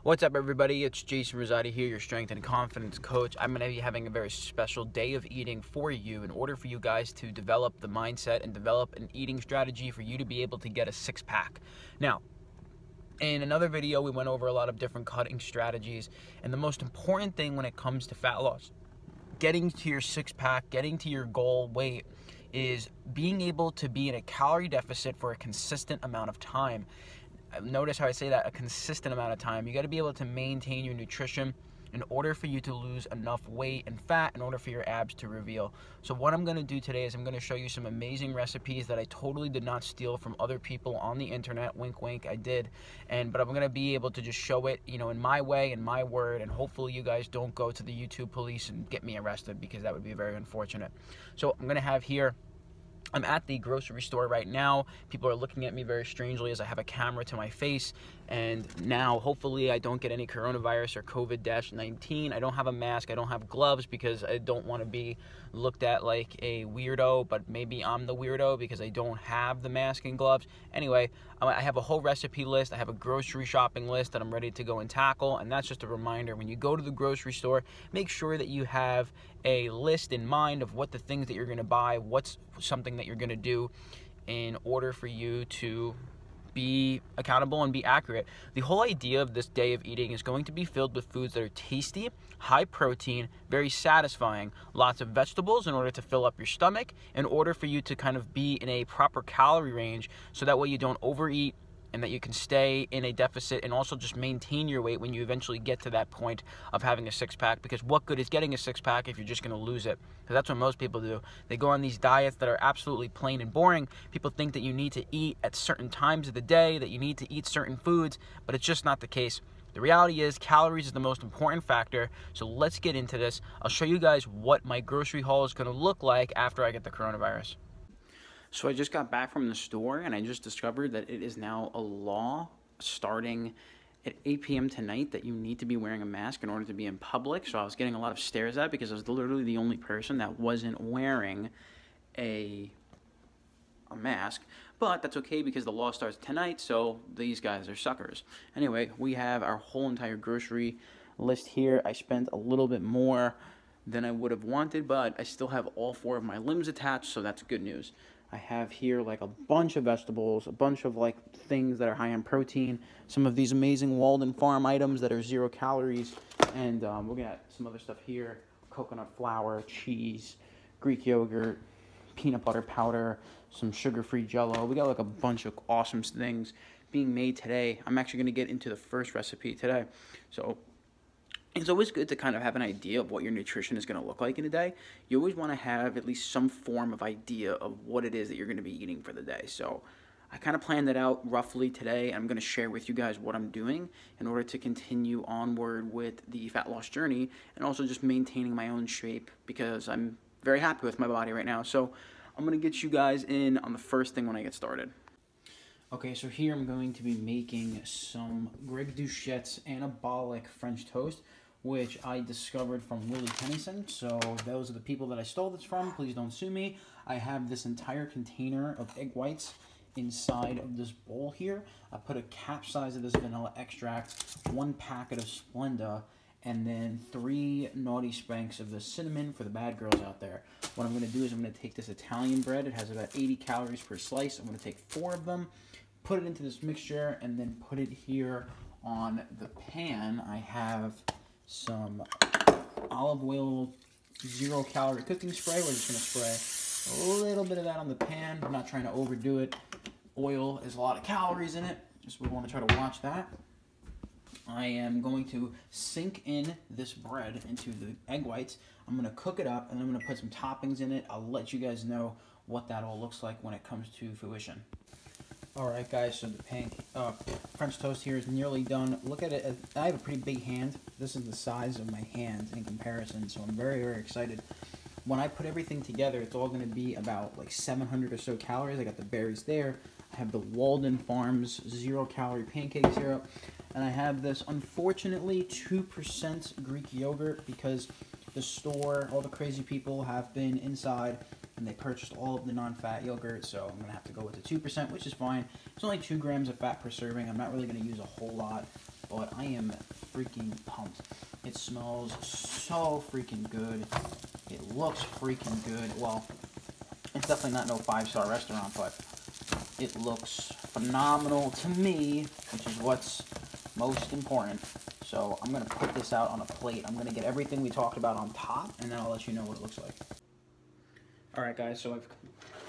What's up, everybody? It's Jason Rosati here, your strength and confidence coach. I'm going to be having a very special day of eating for you in order for you guys to develop the mindset and develop an eating strategy for you to be able to get a six-pack. Now, in another video, we went over a lot of different cutting strategies, and the most important thing when it comes to fat loss, getting to your six-pack, getting to your goal weight, is being able to be in a calorie deficit for a consistent amount of time. Notice how I say that, a consistent amount of time. You got to be able to maintain your nutrition in order for you to lose enough weight and fat in order for your abs to reveal. So what I'm going to do today is I'm going to show you some amazing recipes that I totally did not steal from other people on the internet. Wink, wink, I did. But I'm going to be able to just show it, in my way, in my word, and hopefully you guys don't go to the YouTube police and get me arrested, because that would be very unfortunate. So I'm going to have here, I'm at the grocery store right now. People are looking at me very strangely as I have a camera to my face. And now, hopefully, I don't get any coronavirus or COVID-19. I don't have a mask. I don't have gloves because I don't want to be looked at like a weirdo. But maybe I'm the weirdo because I don't have the mask and gloves. Anyway, I have a whole recipe list. I have a grocery shopping list that I'm ready to go and tackle. And that's just a reminder. When you go to the grocery store, make sure that you have a list in mind of what the things that you're going to buy, what's something that you're going to do in order for you to be accountable and be accurate. The whole idea of this day of eating is going to be filled with foods that are tasty, high protein, very satisfying, lots of vegetables in order to fill up your stomach, in order for you to kind of be in a proper calorie range, so that way you don't overeat and that you can stay in a deficit and also just maintain your weight when you eventually get to that point of having a six-pack. Because what good is getting a six-pack if you're just going to lose it? Because that's what most people do. They go on these diets that are absolutely plain and boring. People think that you need to eat at certain times of the day, that you need to eat certain foods, but it's just not the case. The reality is calories is the most important factor, so let's get into this. I'll show you guys what my grocery haul is going to look like after I get the coronavirus. So I just got back from the store, and I just discovered that it is now a law starting at 8 p.m. tonight that you need to be wearing a mask in order to be in public. So I was getting a lot of stares at because I was literally the only person that wasn't wearing a mask. But that's okay because the law starts tonight, so these guys are suckers. Anyway, we have our whole entire grocery list here. I spent a little bit more than I would have wanted, but I still have all 4 of my limbs attached, so that's good news. I have here like a bunch of vegetables, a bunch of like things that are high in protein, some of these amazing Walden Farm items that are 0 calories, and we're gonna have some other stuff here: coconut flour, cheese, Greek yogurt, peanut butter powder, some sugar-free Jello. We got like a bunch of awesome things being made today. I'm actually gonna get into the first recipe today. So it's always good to kind of have an idea of what your nutrition is going to look like in a day. You always want to have at least some form of idea of what it is that you're going to be eating for the day. So I kind of planned that out roughly today. I'm going to share with you guys what I'm doing in order to continue onward with the fat loss journey, and also just maintaining my own shape, because I'm very happy with my body right now. So I'm going to get you guys in on the first thing when I get started. Okay, so here I'm going to be making some Greg Duchette's Anabolic French Toast, which I discovered from Willie Tennyson. So those are the people that I stole this from. Please don't sue me. I have this entire container of egg whites inside of this bowl here. I put a cap size of this vanilla extract, 1 packet of Splenda, and then 3 naughty spanks of the cinnamon for the bad girls out there. What I'm going to do is I'm going to take this Italian bread. It has about 80 calories per slice. I'm going to take 4 of them, put it into this mixture, and then put it here on the pan. I have some olive oil 0 calorie cooking spray. We're just going to spray a little bit of that on the pan. I'm not trying to overdo it. Oil is a lot of calories in it, so we want to try to watch that. I am going to sink in this bread into the egg whites. I'm going to cook it up, and I'm going to put some toppings in it. I'll let you guys know what that all looks like when it comes to fruition. Alright guys, so the French toast here is nearly done. Look at it. I have a pretty big hand. This is the size of my hand in comparison, so I'm very, very excited. When I put everything together, it's all going to be about like 700 or so calories. I got the berries there. I have the Walden Farms 0 calorie pancake syrup. And I have this, unfortunately, 2% Greek yogurt, because the store, all the crazy people have been inside and they purchased all of the non-fat yogurt, so I'm going to have to go with the 2%, which is fine. It's only 2 grams of fat per serving. I'm not really going to use a whole lot, but I am freaking pumped. It smells so freaking good. It looks freaking good. Well, it's definitely not no 5-star restaurant, but it looks phenomenal to me, which is what's most important. So I'm going to put this out on a plate. I'm going to get everything we talked about on top, and then I'll let you know what it looks like. Alright guys, so I've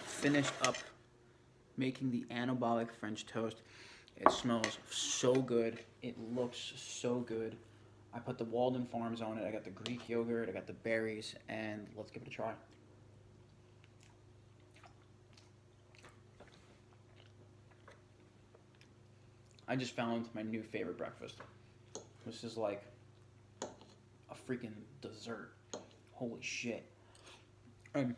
finished up making the anabolic French toast. It smells so good. It looks so good. I put the Walden Farms on it. I got the Greek yogurt. I got the berries. And let's give it a try. I just found my new favorite breakfast. This is like a freaking dessert. Holy shit. And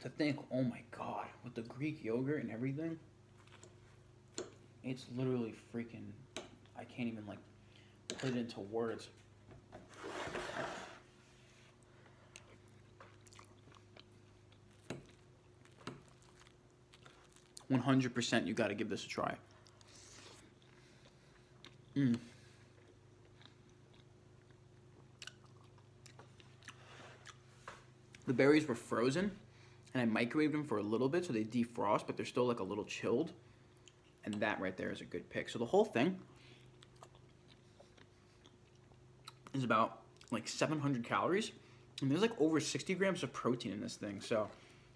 to think, oh my god, with the Greek yogurt and everything, it's literally freaking, I can't even like put it into words. %, you gotta give this a try. The berries were frozen, and I microwaved them for a little bit so they defrost, but they're still like a little chilled. And that right there is a good pick. So the whole thing is about like 700 calories, and there's like over 60 grams of protein in this thing. So,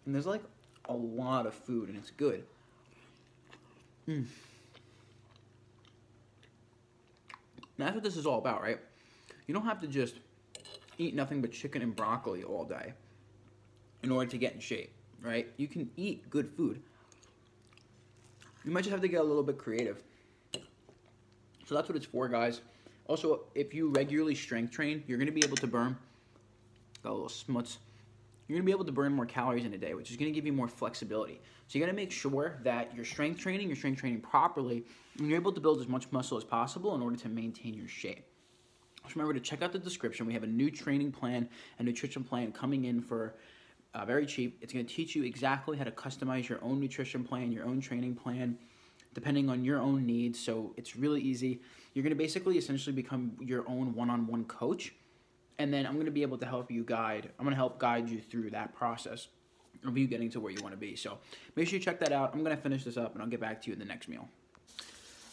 and there's like a lot of food, and it's good. That's what this is all about, right? You don't have to just eat nothing but chicken and broccoli all day in order to get in shape, right? You can eat good food. You might just have to get a little bit creative. So that's what it's for, guys. Also, if you regularly strength train, you're going to be able to burn, got a little smuts, you're going to be able to burn more calories in a day, which is going to give you more flexibility. So you got to make sure that you're strength training properly, and you're able to build as much muscle as possible in order to maintain your shape. Just remember to check out the description. We have a new training plan and nutrition plan coming in for very cheap. It's going to teach you exactly how to customize your own nutrition plan, your own training plan, depending on your own needs. So it's really easy. You're going to basically essentially become your own one-on-one coach. And then I'm going to be able to help you guide. I'm going to help guide you through that process of you getting to where you want to be. So make sure you check that out. I'm going to finish this up, and I'll get back to you in the next meal.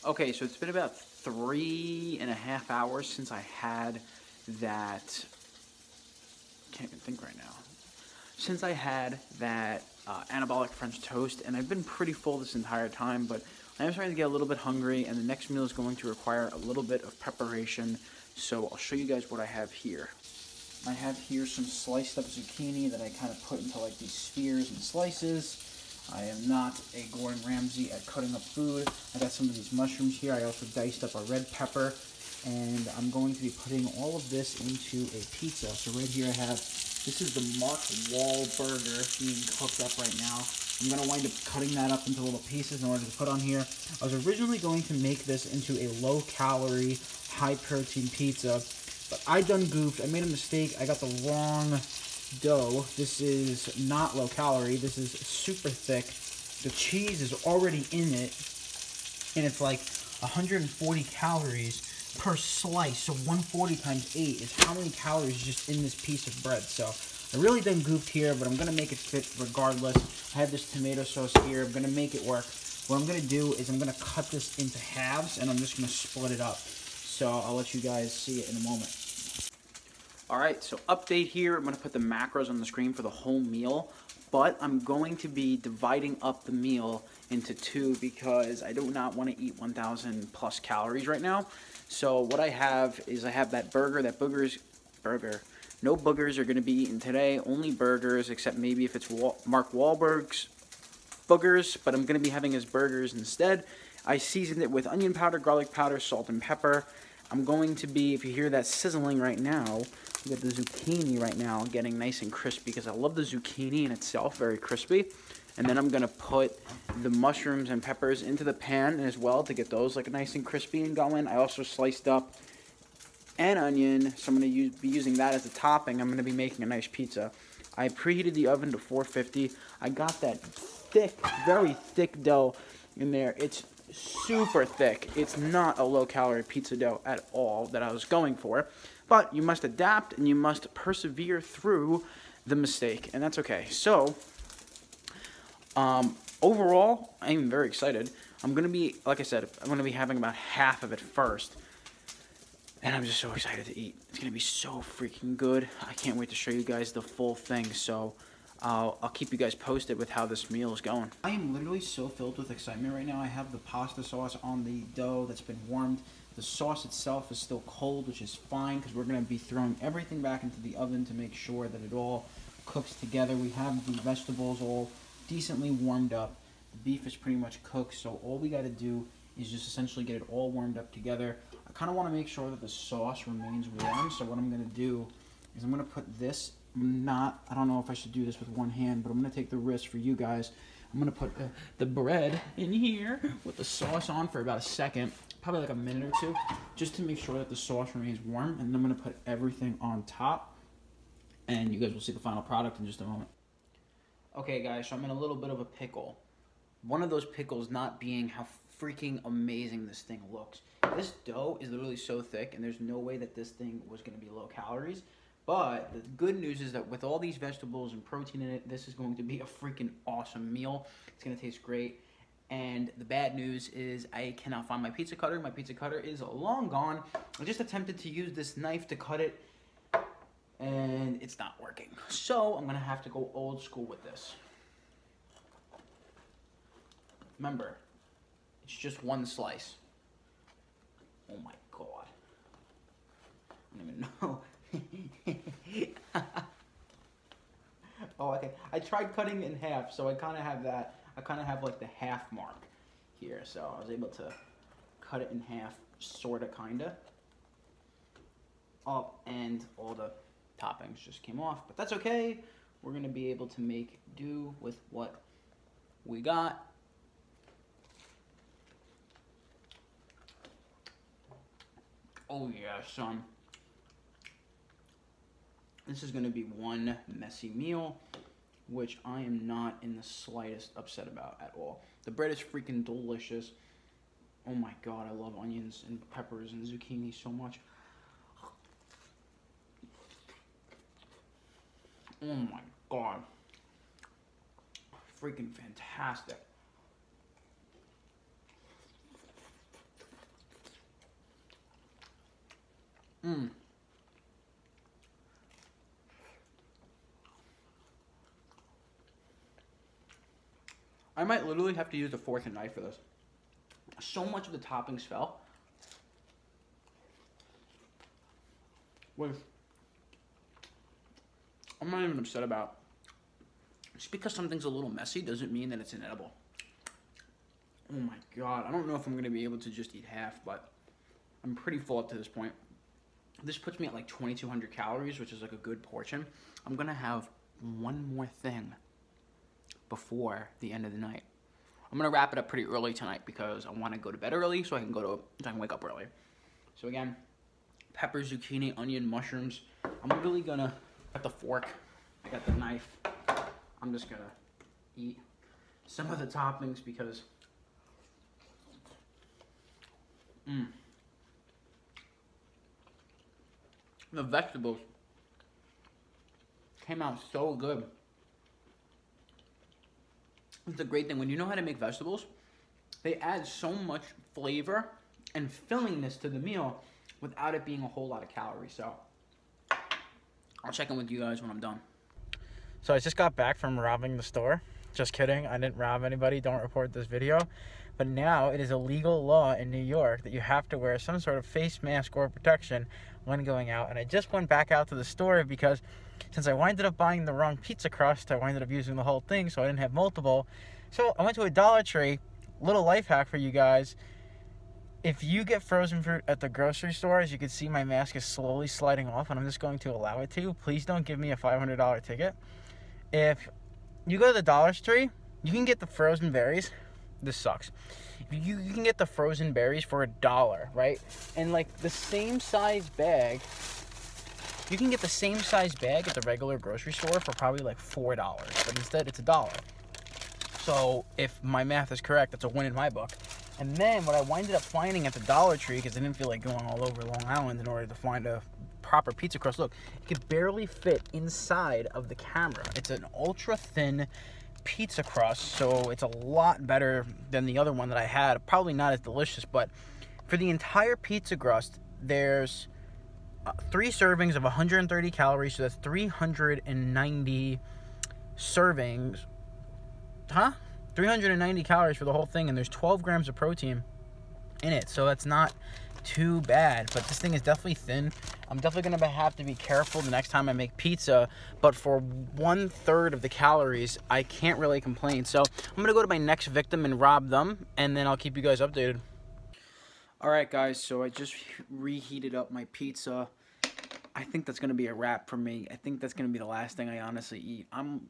Okay, so it's been about 3.5 hours since I had that. Can't even think right now. Since I had that anabolic French toast, and I've been pretty full this entire time, but I am starting to get a little bit hungry, and the next meal is going to require a little bit of preparation. So I'll show you guys what I have here. I have here some sliced up zucchini that I kind of put into like these spheres and slices. I am not a Gordon Ramsay at cutting up food. I got some of these mushrooms here. I also diced up a red pepper, and I'm going to be putting all of this into a pizza. So right here I have, this is the Mark Wahlburger being cooked up right now. I'm going to wind up cutting that up into little pieces in order to put on here. I was originally going to make this into a low-calorie, high-protein pizza, but I done goofed. I made a mistake. I got the wrong dough. This is not low-calorie. This is super thick. The cheese is already in it, and it's like 140 calories per slice. So 140 times 8 is how many calories just in this piece of bread. So I really done goofed here, but I'm going to make it fit regardless. I have this tomato sauce here. I'm going to make it work. What I'm going to do is I'm going to cut this into halves, and I'm just going to split it up. So I'll let you guys see it in a moment. Alright, so update here. I'm going to put the macros on the screen for the whole meal, but I'm going to be dividing up the meal into two because I do not want to eat 1,000 plus calories right now. So what I have is I have that burger, burger. No boogers are going to be eaten today, only burgers, except maybe if it's Mark Wahlberg's boogers, but I'm going to be having his burgers instead. I seasoned it with onion powder, garlic powder, salt, and pepper. I'm going to be, if you hear that sizzling right now, you got the zucchini right now getting nice and crispy because I love the zucchini in itself, very crispy. And then I'm going to put the mushrooms and peppers into the pan as well to get those like nice and crispy and going. I also sliced up an onion, so I'm going to be using that as a topping. I'm going to be making a nice pizza. I preheated the oven to 450. I got that thick, very thick dough in there. It's super thick. It's not a low-calorie pizza dough at all that I was going for, but you must adapt and you must persevere through the mistake, and that's okay. So, overall, I'm very excited. I'm gonna be, like I said, I'm gonna be having about half of it first, and I'm just so excited to eat. It's gonna be so freaking good. I can't wait to show you guys the full thing. So I'll keep you guys posted with how this meal is going. I am literally so filled with excitement right now. I have the pasta sauce on the dough that's been warmed. The sauce itself is still cold, which is fine because we're gonna be throwing everything back into the oven to make sure that it all cooks together. We have the vegetables all decently warmed up. The beef is pretty much cooked, so all we gotta do is just essentially get it all warmed up together. I kind of want to make sure that the sauce remains warm, so what I'm going to do is I'm going to put this, I don't know if I should do this with one hand, but I'm going to take the risk for you guys. I'm going to put the bread in here with the sauce on for about a second, probably like a minute or two, just to make sure that the sauce remains warm, and then I'm going to put everything on top, and you guys will see the final product in just a moment. Okay guys, so I'm in a little bit of a pickle. One of those pickles not being how freaking amazing this thing looks. This dough is literally so thick, and there's no way that this thing was going to be low calories. But the good news is that with all these vegetables and protein in it, this is going to be a freaking awesome meal. It's going to taste great. And the bad news is I cannot find my pizza cutter. My pizza cutter is long gone. I just attempted to use this knife to cut it, and it's not working. So I'm going to have to go old school with this. Remember, it's just one slice. Oh my god. I don't even know. Oh, okay. I tried cutting it in half, so I kind of have that. I kind of have like the half mark here, so I was able to cut it in half, sort of, kind of. Oh, and all the toppings just came off, but that's okay. We're going to be able to make do with what we got. Oh yeah, son. This is going to be one messy meal, which I am not in the slightest upset about at all. The bread is freaking delicious. Oh my god, I love onions and peppers and zucchini so much. Oh my god. Freaking fantastic. I might literally have to use a fork and knife for this. So much of the toppings fell. Which I'm not even upset about. Just because something's a little messy doesn't mean that it's inedible. Oh my god, I don't know if I'm going to be able to just eat half, but I'm pretty full up to this point. This puts me at like 2,200 calories, which is like a good portion. I'm going to have one more thing before the end of the night. I'm going to wrap it up pretty early tonight because I want to go to bed early so I can wake up early. So again, pepper, zucchini, onion, mushrooms. I'm really going to, got the fork, I got the knife. I'm just going to eat some of the toppings because the vegetables came out so good. It's a great thing. When you know how to make vegetables, they add so much flavor and fillingness to the meal without it being a whole lot of calories. So I'll check in with you guys when I'm done. So I just got back from robbing the store. Just kidding. I didn't rob anybody. Don't report this video. But now it is a legal law in New York that you have to wear some sort of face mask or protection when going out. And I just went back out to the store because since I winded up buying the wrong pizza crust, I winded up using the whole thing, so I didn't have multiple. So I went to a Dollar Tree. Little life hack for you guys. If you get frozen fruit at the grocery store, as you can see, my mask is slowly sliding off, and I'm just going to allow it to. Please don't give me a $500 ticket. If you go to the Dollar Tree, you can get the frozen berries. This sucks. You can get the frozen berries for $1, right? And like the same size bag, you can get the same size bag at the regular grocery store for probably like $4, but instead it's $1. So if my math is correct, that's a win in my book. And then what I winded up finding at the Dollar Tree, because I didn't feel like going all over Long Island in order to find a proper pizza crust. Look, it could barely fit inside of the camera. It's an ultra thin pizza crust, so it's a lot better than the other one that I had. Probably not as delicious, but for the entire pizza crust, there's 3 servings of 130 calories, so that's 390 servings. 390 calories for the whole thing, and there's 12 grams of protein in it, so that's not too bad. But this thing is definitely thin. I'm definitely gonna have to be careful the next time I make pizza, but for 1/3 of the calories, I can't really complain. So I'm gonna go to my next victim and rob them, and then I'll keep you guys updated. Alright guys, so I just reheated up my pizza. I think that's gonna be a wrap for me. I think that's gonna be the last thing I honestly eat. I'm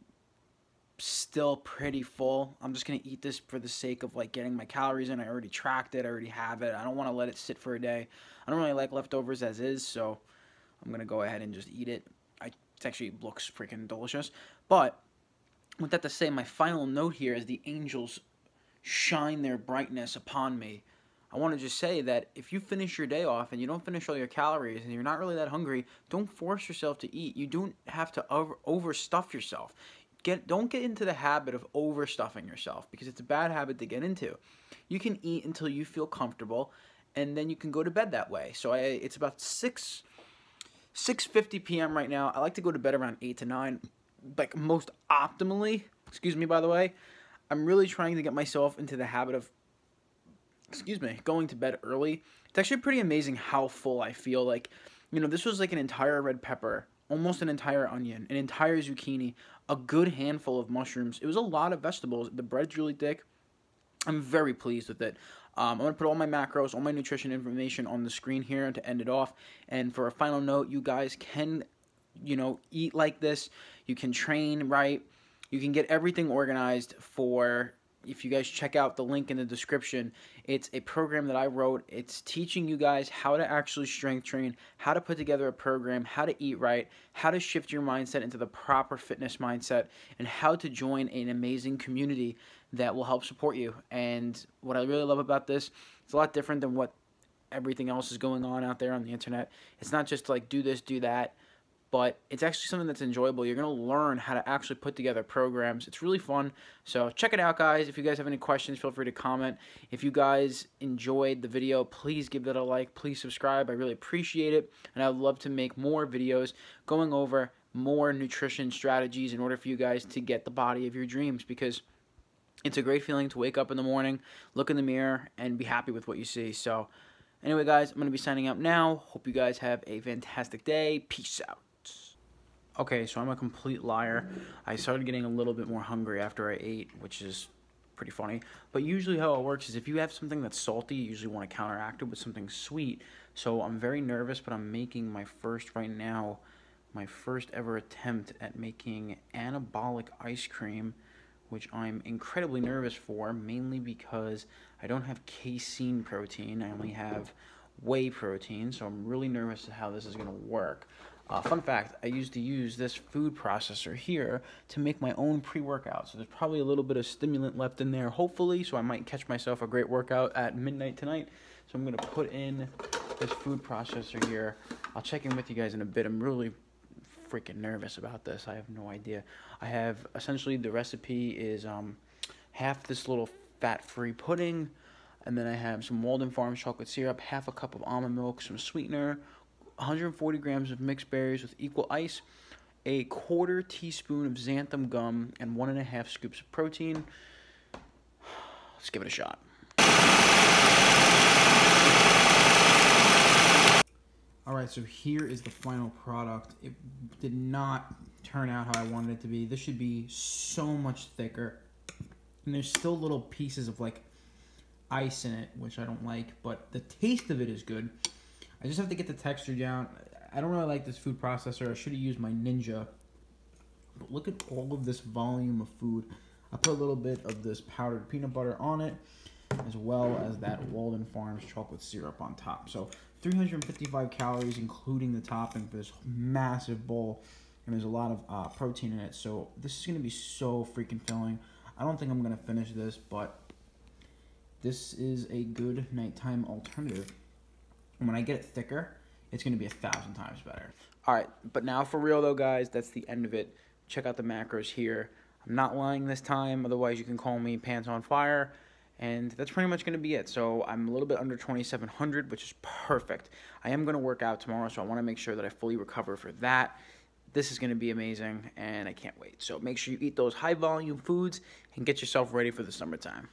still pretty full. I'm just gonna eat this for the sake of like getting my calories in. I already tracked it, I already have it. I don't want to let it sit for a day. I don't really like leftovers as is, so I'm gonna go ahead and just eat it. It actually looks freaking delicious. But with that to say, my final note here is the angels shine their brightness upon me. I want to just say that if you finish your day off and you don't finish all your calories and you're not really that hungry, don't force yourself to eat. You don't have to overstuff yourself. Don't get into the habit of overstuffing yourself, because it's a bad habit to get into. You can eat until you feel comfortable, and then you can go to bed that way. So it's about 6:50 p.m. right now. I like to go to bed around 8 to 9, like most optimally. Excuse me, by the way. I'm really trying to get myself into the habit of, going to bed early. It's actually pretty amazing how full I feel. Like, you know, this was like an entire red pepper, almost an entire onion, an entire zucchini, a good handful of mushrooms. It was a lot of vegetables. The bread's really thick. I'm very pleased with it. I'm going to put all my macros, all my nutrition information on the screen here to end it off. And for a final note, you guys can, eat like this. You can train right. You can get everything organized for, if you guys check out the link in the description, it's a program that I wrote. It's teaching you guys how to actually strength train, how to put together a program, how to eat right, how to shift your mindset into the proper fitness mindset, and how to join an amazing community that will help support you. And what I really love about this, it's a lot different than what everything else is going on out there on the internet. It's not just like do this, do that, but it's actually something that's enjoyable. You're going to learn how to actually put together programs. It's really fun. So check it out, guys. If you guys have any questions, feel free to comment. If you guys enjoyed the video, please give it a like. Please subscribe. I really appreciate it. And I would love to make more videos going over more nutrition strategies in order for you guys to get the body of your dreams, because it's a great feeling to wake up in the morning, look in the mirror, and be happy with what you see. So anyway, guys, I'm going to be signing out now. Hope you guys have a fantastic day. Peace out. Okay, so I'm a complete liar. I started getting a little bit more hungry after I ate, which is pretty funny. But usually how it works is if you have something that's salty, you usually want to counteract it with something sweet. So I'm very nervous, but I'm making my first ever attempt at making anabolic ice cream, which I'm incredibly nervous for, mainly because I don't have casein protein. I only have whey protein, so I'm really nervous how this is going to work. Fun fact, I used to use this food processor here to make my own pre-workout, so there's probably a little bit of stimulant left in there, hopefully, so I might catch myself a great workout at midnight tonight. So I'm going to put in this food processor here. I'll check in with you guys in a bit. I'm really freaking nervous about this. I have no idea. I have, essentially, the recipe is half this little fat-free pudding, and then I have some Walden Farms chocolate syrup, half a cup of almond milk, some sweetener, 140 grams of mixed berries with equal ice, a 1/4 teaspoon of xanthan gum, and 1½ scoops of protein. Let's give it a shot. Alright, so here is the final product. It did not turn out how I wanted it to be. This should be so much thicker. And there's still little pieces of like ice in it, which I don't like, but the taste of it is good. I just have to get the texture down. I don't really like this food processor. I should have used my Ninja. But look at all of this volume of food. I put a little bit of this powdered peanut butter on it, as well as that Walden Farms chocolate syrup on top. So 355 calories, including the topping for this massive bowl. And there's a lot of protein in it. So this is going to be so freaking filling. I don't think I'm going to finish this, but this is a good nighttime alternative. And when I get it thicker, it's going to be 1,000 times better. All right, but now for real though, guys, that's the end of it. Check out the macros here. I'm not lying this time, otherwise you can call me Pants on Fire. And that's pretty much going to be it. So I'm a little bit under 2,700, which is perfect. I am going to work out tomorrow, so I want to make sure that I fully recover for that. This is going to be amazing, and I can't wait. So make sure you eat those high-volume foods and get yourself ready for the summertime.